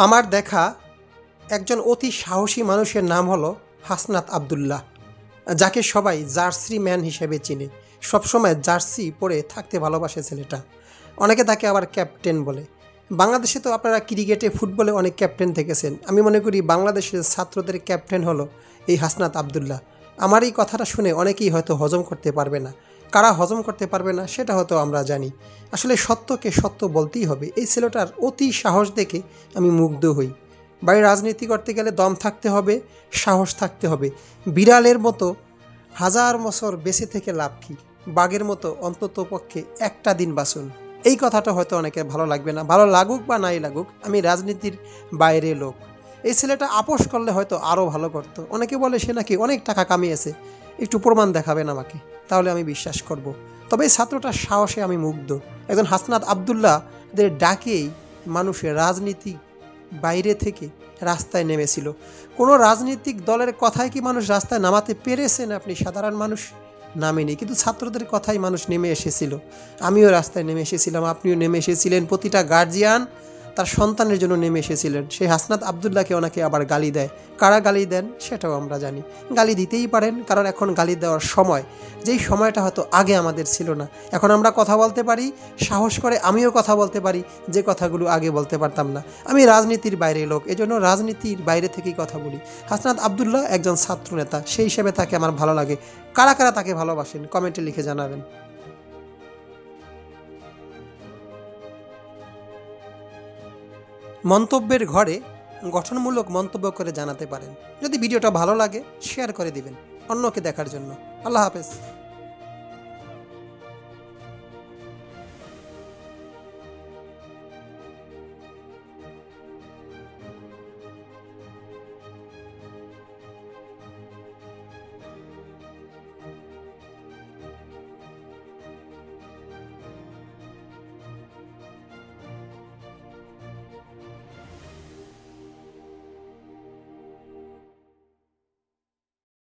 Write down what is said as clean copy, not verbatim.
আমার দেখা একজন অতি সাহসী মানুষের নাম হলো হাসনাত আবদুল্লাহ, যাকে সবাই জার্সি ম্যান হিসেবে চিনে। সবসময় জার্সি পরে থাকতে ভালোবাসে ছেলেটা। অনেকে তাকে আবার ক্যাপ্টেন বলে। বাংলাদেশে তো আপনারা ক্রিকেটে, ফুটবলে অনেক ক্যাপ্টেন থেকেছেন। আমি মনে করি বাংলাদেশের ছাত্রদের ক্যাপ্টেন হলো এই হাসনাত আবদুল্লাহ। আমার এই কথাটা শুনে অনেকেই হয়তো হজম করতে পারবে না। কারা হজম করতে পারবে না সেটা হয়তো আমরা জানি। আসলে সত্যকে সত্য বলতেই হবে। এই ছেলেটার অতি সাহস দেখে আমি মুগ্ধ হই। বাইরে রাজনীতি করতে গেলে দম থাকতে হবে, সাহস থাকতে হবে। বিড়ালের মতো হাজার বছর বেঁচে থেকে লাভ কী? বাঘের মতো অন্তত পক্ষে একটা দিন বাঁচুন। এই কথাটা হয়তো অনেকের ভালো লাগবে না। ভালো লাগুক বা নাই লাগুক, আমি রাজনীতির বাইরে লোক। এই ছেলেটা আপোষ করলে হয়তো আরও ভালো করতো। অনেকে বলে সে নাকি অনেক টাকা কামিয়েছে। একটু প্রমাণ দেখাবেন আমাকে, তাহলে আমি বিশ্বাস করব। তবে এই ছাত্রটার সাহসে আমি মুগ্ধ। একজন হাসনাত আবদুল্লাহদের ডাকেই মানুষের রাজনীতি বাইরে থেকে রাস্তায় নেমেছিল। কোনো রাজনৈতিক দলের কথায় কি মানুষ রাস্তায় নামাতে পেরেছেন? আপনি সাধারণ মানুষ নামেনি, কিন্তু ছাত্রদের কথাই মানুষ নেমে এসেছিল। আমিও রাস্তায় নেমে এসেছিলাম, আপনিও নেমে এসেছিলেন। প্রতিটা গার্জিয়ান তার সন্তানের জন্য নেমে এসেছিলেন। সেই হাসনাত আবদুল্লাহকে ওনাকে আবার গালি দেয়। কারা গালি দেন সেটাও আমরা জানি। গালি দিতেই পারেন, কারণ এখন গালি দেওয়ার সময়, যেই সময়টা হয়তো আগে আমাদের ছিল না। এখন আমরা কথা বলতে পারি, সাহস করে আমিও কথা বলতে পারি, যে কথাগুলো আগে বলতে পারতাম না। আমি রাজনীতির বাইরে লোক, এজন্য রাজনীতির বাইরে থেকেই কথা বলি। হাসনাত আবদুল্লাহ একজন ছাত্র নেতা, সেই হিসেবে তাকে আমার ভালো লাগে। কারা কারা তাকে ভালোবাসেন কমেন্টে লিখে জানাবেন। মন্তব্যের ঘরে গঠনমূলক মন্তব্য করে জানাতে পারেন। যদি ভিডিওটা ভালো লাগে শেয়ার করে দিবেন অন্যকে দেখার জন্য। আল্লাহ হাফেজ।